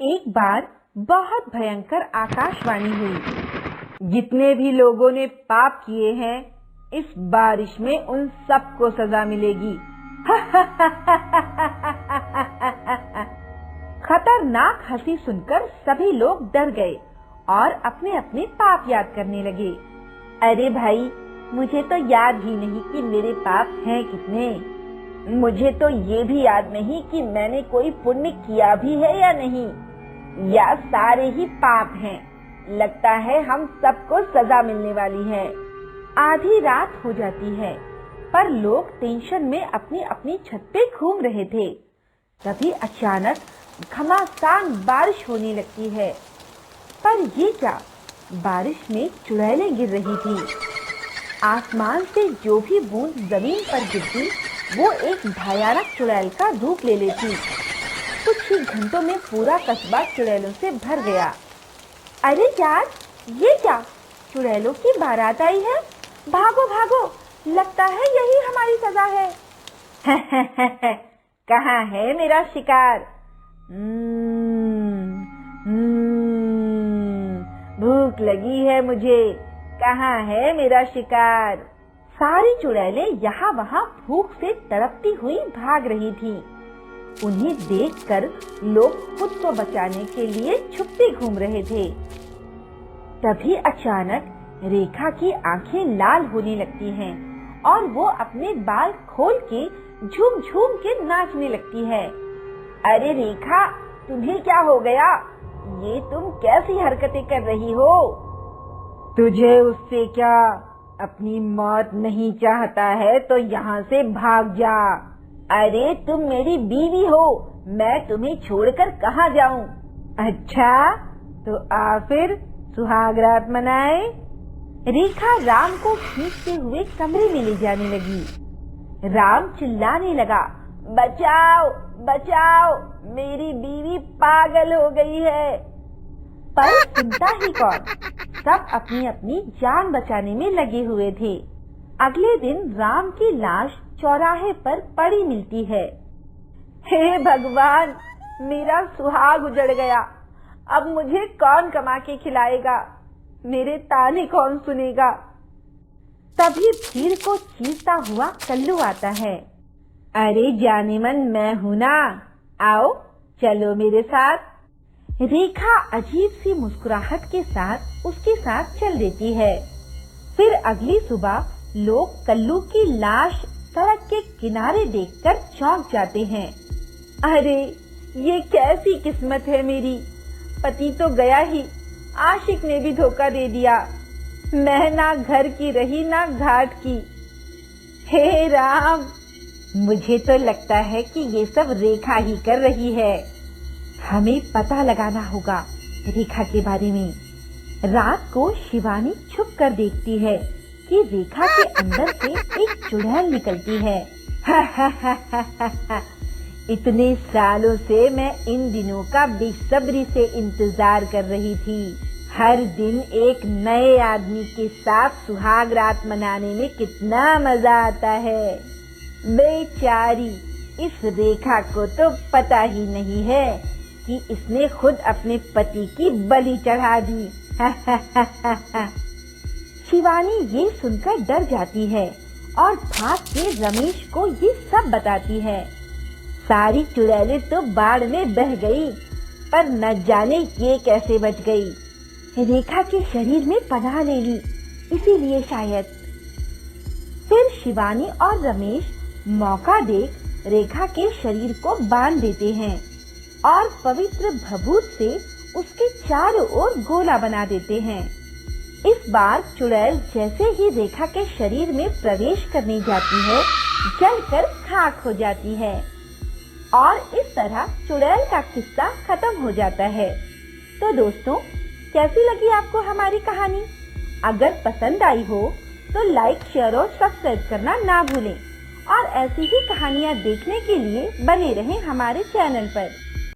एक बार बहुत भयंकर आकाशवाणी हुई। जितने भी लोगों ने पाप किए हैं, इस बारिश में उन सबको सजा मिलेगी। खतरनाक हंसी सुनकर सभी लोग डर गए और अपने अपने पाप याद करने लगे। अरे भाई, मुझे तो याद ही नहीं कि मेरे पाप हैं कितने। मुझे तो ये भी याद नहीं कि मैंने कोई पुण्य किया भी है या नहीं, या सारे ही पाप हैं। लगता है हम सबको सजा मिलने वाली है। आधी रात हो जाती है, पर लोग टेंशन में अपनी अपनी छत पे घूम रहे थे। तभी अचानक घमासान बारिश होने लगती है। पर ये क्या, बारिश में चुड़ैलें गिर रही थी। आसमान से जो भी बूंद जमीन पर गिरती, वो एक भयानक चुड़ैल का रूप ले लेती। कुछ ही घंटों में पूरा कस्बा चुड़ैलों से भर गया। अरे यार, ये क्या, चुड़ैलों की बारात आई है। भागो भागो, लगता है यही हमारी सजा है। कहाँ है मेरा शिकार? भूख लगी है मुझे, कहाँ है मेरा शिकार? सारी चुड़ैलें यहाँ वहाँ भूख से तड़पती हुई भाग रही थी। उन्हें देखकर लोग खुद को बचाने के लिए छुपते घूम रहे थे। तभी अचानक रेखा की आंखें लाल होने लगती हैं और वो अपने बाल खोल के झूम झूम के नाचने लगती है। अरे रेखा, तुम्हें क्या हो गया? ये तुम कैसी हरकतें कर रही हो? तुझे उससे क्या? अपनी मौत नहीं चाहता है तो यहाँ से भाग जा। अरे तुम मेरी बीवी हो, मैं तुम्हें छोड़कर कहाँ जाऊँ? अच्छा, तो आ फिर सुहाग रात मनाए। रेखा राम को खींचते हुए कमरे में ले जाने लगी। राम चिल्लाने लगा, बचाओ बचाओ, मेरी बीवी पागल हो गई है। पर सुनता ही कौन, सब अपनी अपनी जान बचाने में लगे हुए थे। अगले दिन राम की लाश चौराहे पर पड़ी मिलती है। हे भगवान, मेरा सुहाग उजड़ गया। अब मुझे कौन कमा के खिलाएगा? मेरे ताने कौन सुनेगा? तभी भीड़ को चीरता हुआ कल्लू आता है। अरे जाने मन, मैं हूँ ना, आओ चलो मेरे साथ। रेखा अजीब सी मुस्कुराहट के साथ उसके साथ चल देती है। फिर अगली सुबह लोग कल्लू की लाश सड़क के किनारे देखकर चौंक जाते हैं। अरे ये कैसी किस्मत है मेरी, पति तो गया ही, आशिक ने भी धोखा दे दिया। मैं ना घर की रही ना घाट की। हे राम, मुझे तो लगता है कि ये सब रेखा ही कर रही है। हमें पता लगाना होगा रेखा के बारे में। रात को शिवानी छुप कर देखती है कि रेखा के अंदर से एक चुड़ैल निकलती है। इतने सालों से मैं इन दिनों का बेसब्री से इंतजार कर रही थी। हर दिन एक नए आदमी के साथ सुहाग रात मनाने में कितना मजा आता है। बेचारी इस रेखा को तो पता ही नहीं है कि इसने खुद अपने पति की बलि चढ़ा दी। शिवानी ये सुनकर डर जाती है और भाग के रमेश को ये सब बताती है। सारी चुड़ैलें तो बाढ़ में बह गई, पर न जाने ये कैसे बच गई। रेखा के शरीर में पनाह ले ली, इसीलिए शायद। फिर शिवानी और रमेश मौका देख रेखा के शरीर को बांध देते हैं और पवित्र भभूत से उसके चारों ओर गोला बना देते हैं। इस बार चुड़ैल जैसे ही रेखा के शरीर में प्रवेश करने जाती है, जलकर खाक हो जाती है और इस तरह चुड़ैल का किस्सा खत्म हो जाता है। तो दोस्तों, कैसी लगी आपको हमारी कहानी? अगर पसंद आई हो तो लाइक, शेयर और सब्सक्राइब करना ना भूलें और ऐसी ही कहानियाँ देखने के लिए बने रहें हमारे चैनल पर।